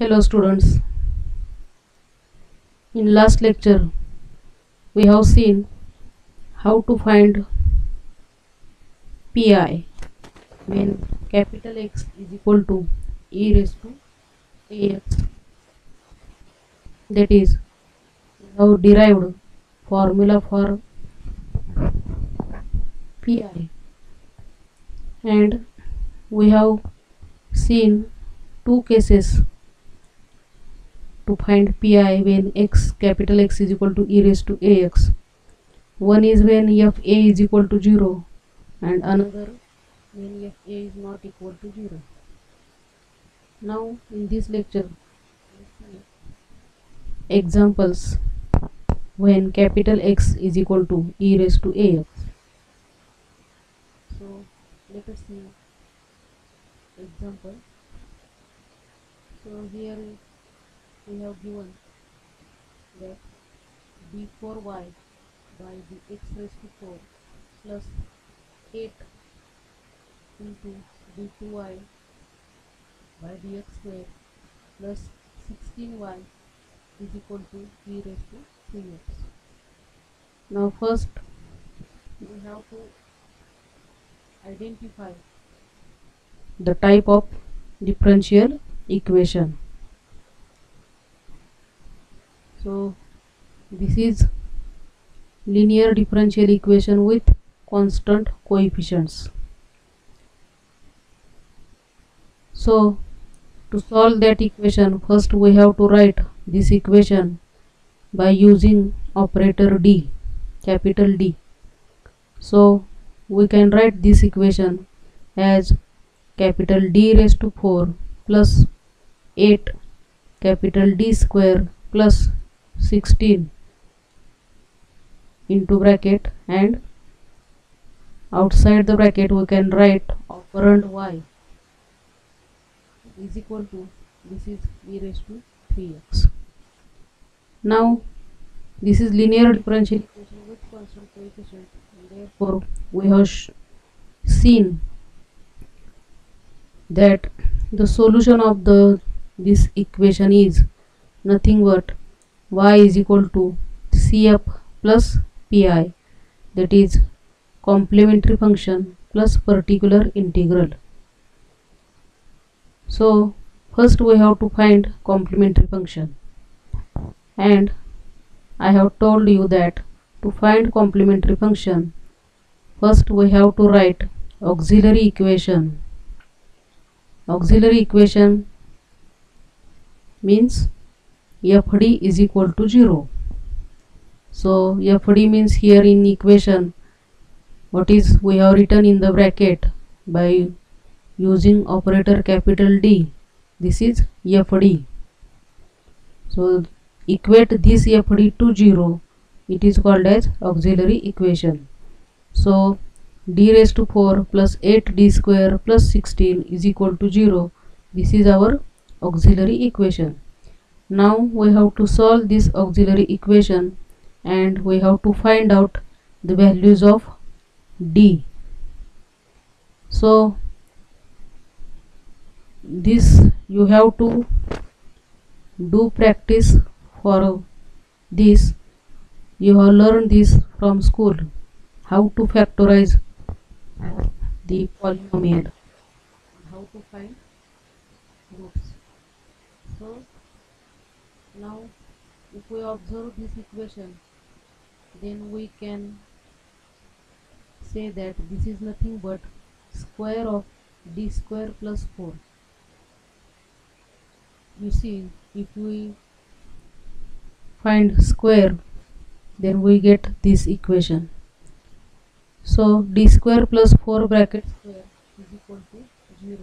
Hello students, in last lecture we have seen how to find pi when capital X is equal to e raised to ax. That is, we have derived formula for pi and we have seen two cases to find pi when capital X is equal to e raised to ax. One is when f a is equal to 0 and another when f a is not equal to 0. Now in this lecture examples when capital X is equal to e raised to ax. So let us see example. So here we have given that d4y by the x raised to 4 plus 8 into d2y by dx square plus 16y is equal to e raised to 3x. Now first we have to identify the type of differential equation. So this is linear differential equation with constant coefficients. So to solve that equation, first we have to write this equation by using operator D, capital D. So we can write this equation as capital D raised to 4 plus 8 capital D square plus 16 into bracket, and outside the bracket we can write operand y is equal to, this is e raised to 3x. Now this is linear differential equation with constant coefficient, and therefore we have seen that the solution of this equation is nothing but y is equal to cf plus pi, that is complementary function plus particular integral. So first we have to find complementary function, and I have told you that to find complementary function first we have to write auxiliary equation. Auxiliary equation means fd is equal to 0. So fd means here in equation what is we have written in the bracket by using operator capital D, this is fd. So equate this fd to 0, it is called as auxiliary equation. So d raised to 4 plus 8d square plus 16 is equal to 0, this is our auxiliary equation. Now we have to solve this auxiliary equation and we have to find out the values of d. So this you have to do practice for this. You have learned this from school, how to factorize the polynomial, how to find roots. So now if we observe this equation, then we can say that this is nothing but square of d square plus 4. You see, if we find square, then we get this equation. So d square plus 4 bracket square is equal to 0.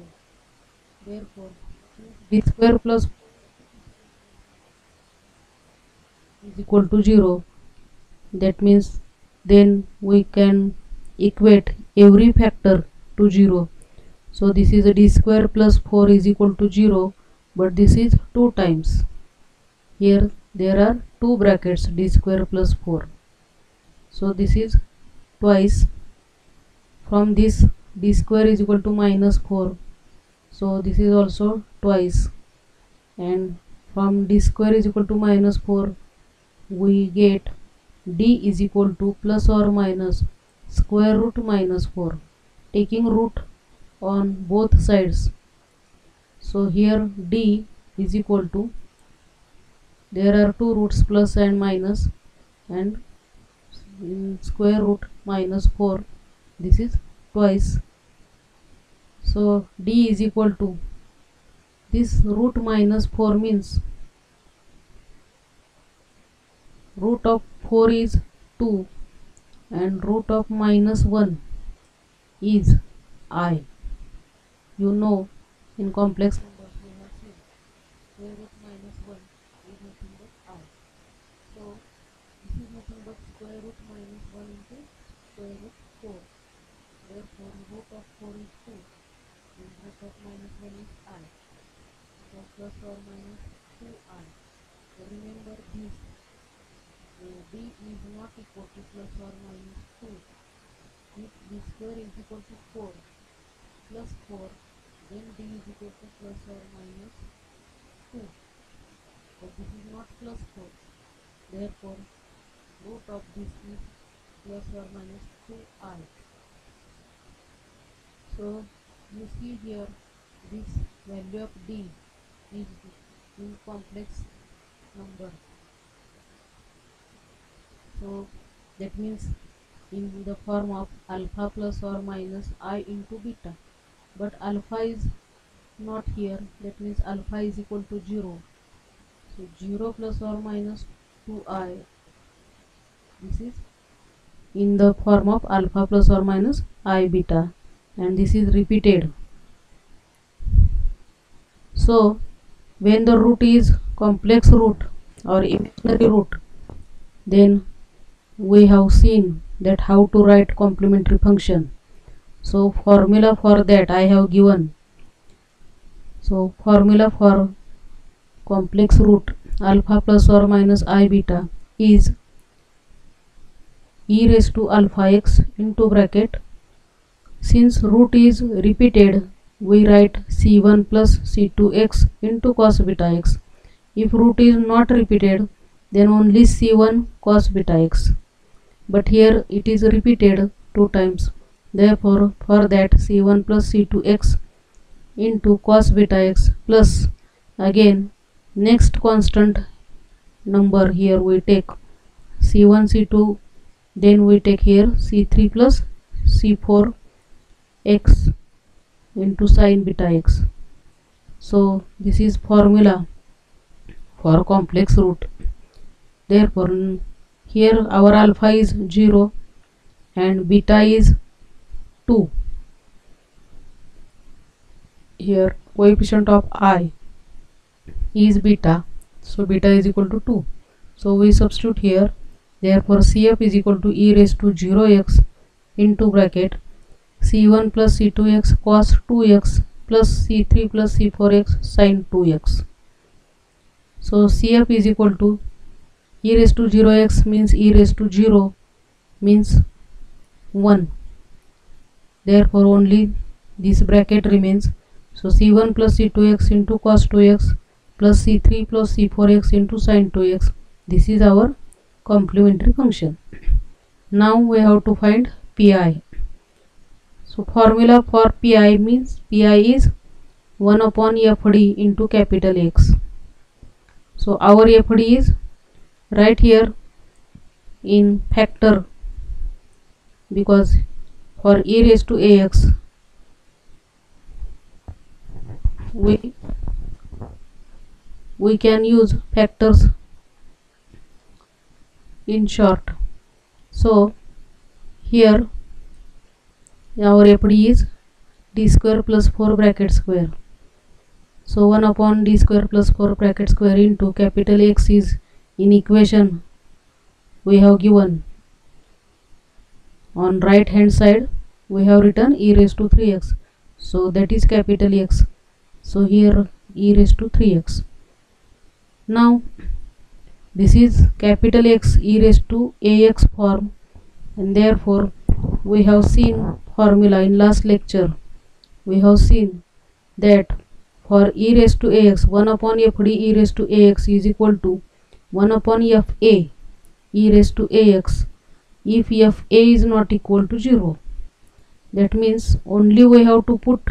Therefore d square plus 4 is equal to 0. That means then we can equate every factor to 0. So this is a d square plus 4 is equal to 0, but this is 2 times. Here there are 2 brackets d square plus 4. So this is twice. From this d square is equal to minus 4. So this is also twice. and from d square is equal to minus 4 we get d is equal to plus or minus square root minus 4, taking root on both sides. So here d is equal to, there are two roots plus and minus, and in square root minus 4 this is twice. So d is equal to, this root minus 4 means root of 4 is 2 and root of minus 1 is I. You know, in complex numbers we have seen square root minus 1 is nothing but I. So this is nothing but square root minus 1 into square root 4. Therefore root of 4 is 2 and root of minus 1 is I. So plus or minus 2I. So remember this, d is not equal to plus or minus 2. If d square is equal to 4 plus 4, then d is equal to plus or minus 2. But this is not plus 4. Therefore root of this is plus or minus 2I. So you see here this value of d is in complex number. So that means in the form of alpha plus or minus I into beta, but alpha is not here, that means alpha is equal to 0. So 0 plus or minus 2I, this is in the form of alpha plus or minus I beta, and this is repeated. So when the root is complex root or imaginary root, then we have seen that how to write complementary function. So formula for that I have given. So formula for complex root alpha plus or minus I beta is e raised to alpha x into bracket. Since root is repeated, we write c1 plus c2x into cos beta x. If root is not repeated, then only c1 cos beta x. But here it is repeated 2 times. Therefore, for that c1 plus c2x into cos beta x plus again next constant number, here we take c1 c2, then we take here c3 plus c4 x into sin beta x. So this is formula for complex root. Therefore here our alpha is 0 and beta is 2. Here coefficient of I is beta, so beta is equal to 2. So we substitute here. Therefore CF is equal to e raised to 0x into bracket c1 plus c2x cos 2x plus c3 plus c4x sin 2x. So CF is equal to e raised to 0x means e raised to 0 means 1. Therefore only this bracket remains. So c1 plus c2x into cos 2x plus c3 plus c4x into sin 2x. This is our complementary function. Now we have to find pi. So formula for pi means pi is 1 upon fd into capital X. So our fd is right here in factor, because for e raised to ax we can use factors in short. So here our fd is d square plus 4 bracket square. So 1 upon d square plus 4 bracket square into capital X is in equation we have given. On right hand side we have written e raised to 3x, so that is capital X. So here e raised to 3x. Now this is capital X e raised to ax form, and therefore we have seen formula in last lecture. We have seen that for e raised to ax, 1 upon fd e raised to ax is equal to 1 upon fa e raised to ax if fa is not equal to 0. That means only we have to put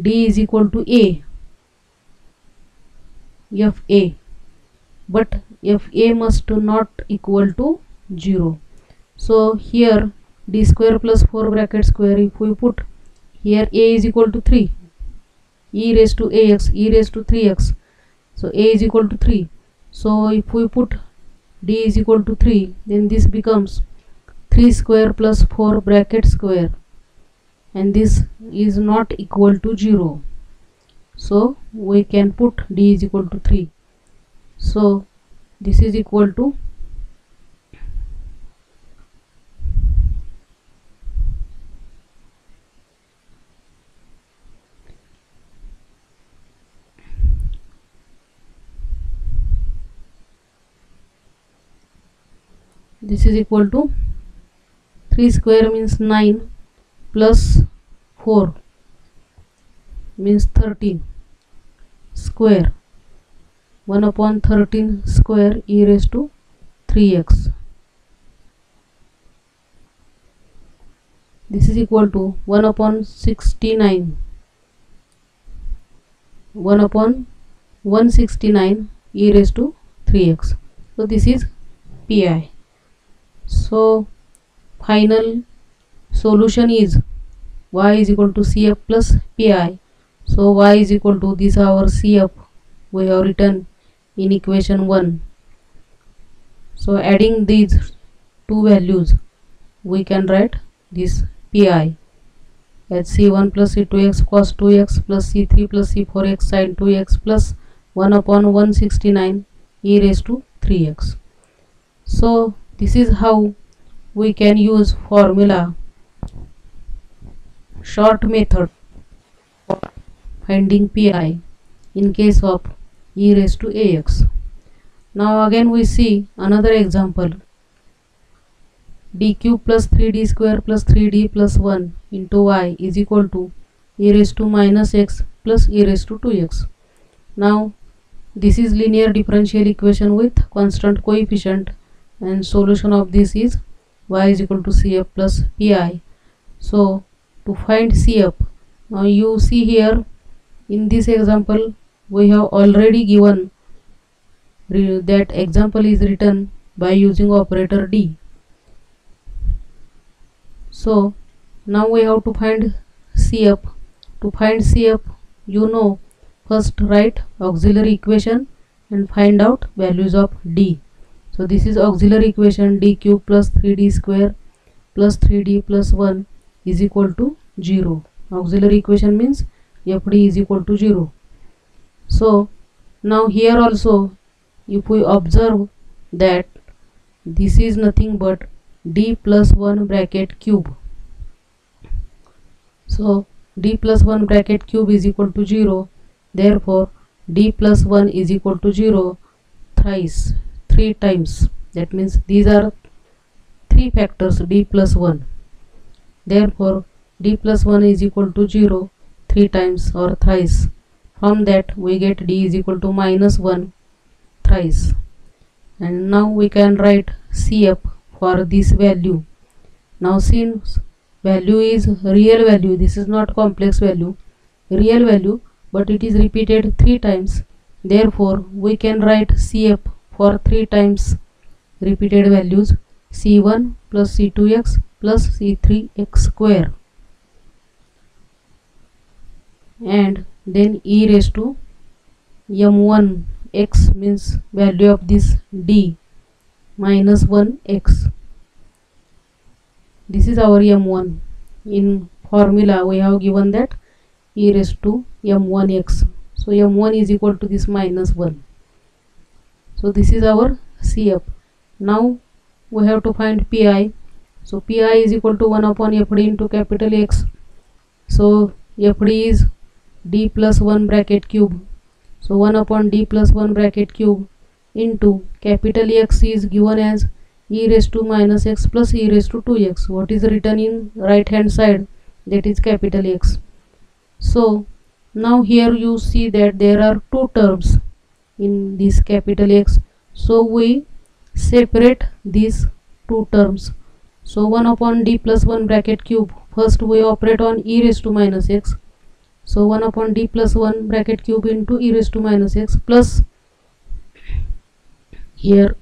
d is equal to a fa, but fa must not equal to 0. So here d square plus 4 bracket square, if we put here a is equal to 3, e raised to ax e raised to 3x, so a is equal to 3. So if we put d is equal to 3, then this becomes 3 square plus 4 bracket square, and this is not equal to 0. So we can put d is equal to 3. So this is equal to this is equal to 3 square means 9 plus 4 means 13 square, 1 upon 13 square e raised to 3x. This is equal to 1 upon 69, 1 upon 169 e raised to 3x. So this is pi. So final solution is y is equal to cf plus pi. So y is equal to this our cf we have written in equation 1. So adding these two values we can write this pi as c1 plus c2x cos 2x plus c3 plus c4x sin 2x plus 1 upon 169 e raised to 3x. So this is how we can use formula short method for finding pi in case of e raised to ax. Now again we see another example. d cube plus 3d square plus 3d plus 1 into y is equal to e raised to minus x plus e raised to 2x. Now this is linear differential equation with constant coefficient, and solution of this is y is equal to cf plus pi. So to find cf, now you see here in this example we have already given that example is written by using operator d. So now we have to find cf. To find cf, you know, first write auxiliary equation and find out values of d. So this is auxiliary equation d cube plus 3d square plus 3d plus 1 is equal to 0. Auxiliary equation means fd is equal to 0. So now here also if we observe that this is nothing but d plus 1 bracket cube. So d plus 1 bracket cube is equal to 0. Therefore d plus 1 is equal to 0 thrice, 3 times. That means these are 3 factors d plus 1. Therefore d plus 1 is equal to 0 3 times or thrice. From that we get d is equal to minus 1 thrice. And now we can write cf for this value. Now since value is real value, this is not complex value, real value, but it is repeated 3 times. Therefore we can write cf for 3 times repeated values, c1 plus c2x plus c3x square, and then e raised to m1 x means value of this d minus 1 x. This is our m1. In formula we have given that e raised to m1 x. So m1 is equal to this minus 1. So this is our cf. Now we have to find pi. So pi is equal to 1 upon fd into capital X. So fd is d plus 1 bracket cube. So 1 upon d plus 1 bracket cube into capital X is given as e raised to minus x plus e raised to 2x. What is written in right hand side, that is capital X. So Now here you see that there are two terms in this capital X, so we separate these two terms. So 1 upon d plus 1 bracket cube, first we operate on e raised to minus x, so 1 upon d plus 1 bracket cube into e raised to minus x, plus here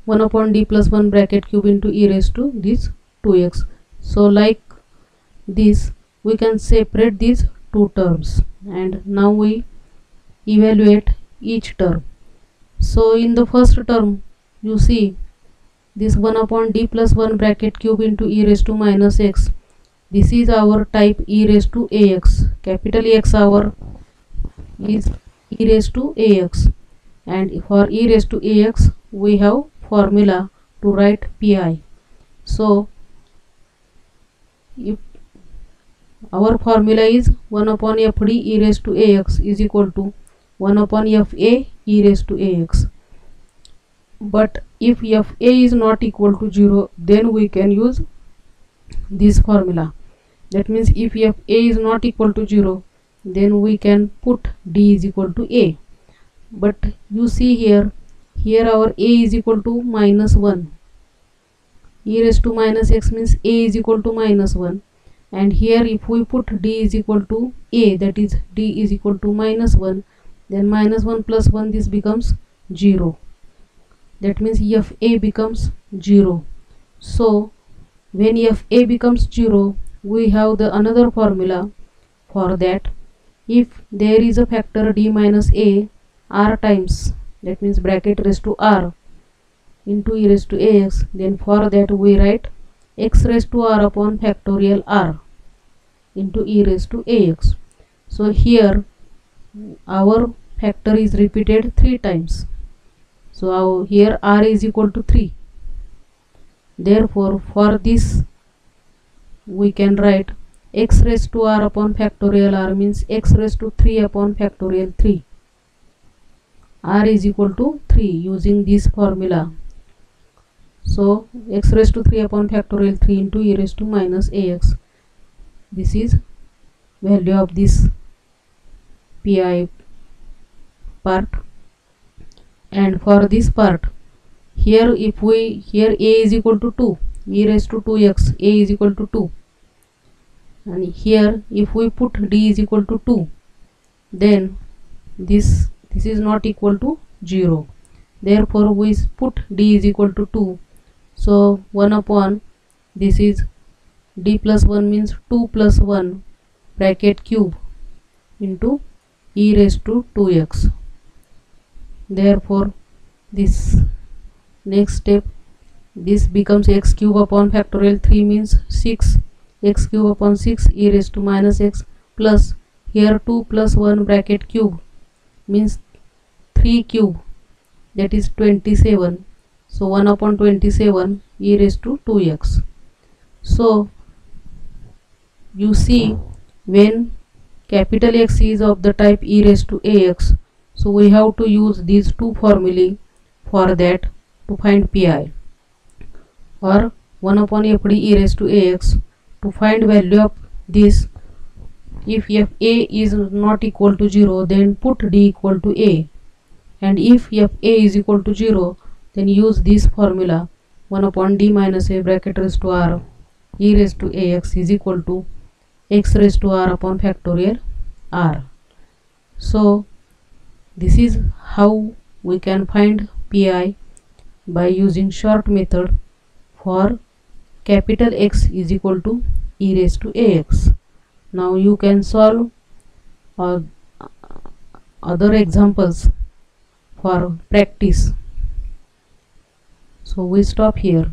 1 upon d plus 1 bracket cube into e raised to this 2x. So like this we can separate these two terms, and now we evaluate each term. So in the first term you see this 1 upon d plus 1 bracket cube into e raised to minus x, this is our type e raised to ax. Capital X our is e raised to ax, and for e raised to ax we have formula to write pi. So if our formula is 1 upon fd e raised to ax is equal to 1 upon fa e raised to ax. But if fa is not equal to 0, then we can use this formula. That means if fa is not equal to 0, then we can put d is equal to a. But you see here our a is equal to minus 1. E raised to minus x means a is equal to minus 1. And here if we put d is equal to a, that is d is equal to minus 1, then minus 1 plus 1, this becomes 0. That means fa becomes 0. So when fa becomes 0, we have the another formula for that. If there is a factor d minus a r times, that means bracket raised to r into e raised to ax, then for that we write x raised to r upon factorial r into e raised to ax. So here our factor is repeated 3 times. So here r is equal to 3. Therefore for this we can write x raised to r upon factorial r means x raised to 3 upon factorial 3. R is equal to 3 using this formula. So x raised to 3 upon factorial 3 into e raised to minus ax. This is value of this pi part. And for this part, here if we a is equal to 2, e raised to 2x, a is equal to 2, and here if we put d is equal to 2, then this is not equal to 0. Therefore we put d is equal to 2. So 1 upon this is d plus 1 means 2 plus 1 bracket cube into e raised to 2x. Therefore this next step, this becomes x cube upon factorial 3 means 6, x cube upon 6 e raised to minus x, plus here 2 plus 1 bracket cube means 3 cube, that is 27. So 1 upon 27 e raised to 2x. So you see when capital X is of the type e raised to ax, so we have to use these two formulae for that to find pi, or 1 upon fd e raised to ax. To find value of this, if fa is not equal to 0, then put d equal to a, and if fa is equal to 0, then use this formula 1 upon d minus a bracket raised to r e raised to ax is equal to x raised to r upon factorial r. So this is how we can find pi by using short method for capital X is equal to e raised to ax. Now you can solve other examples for practice. So we stop here.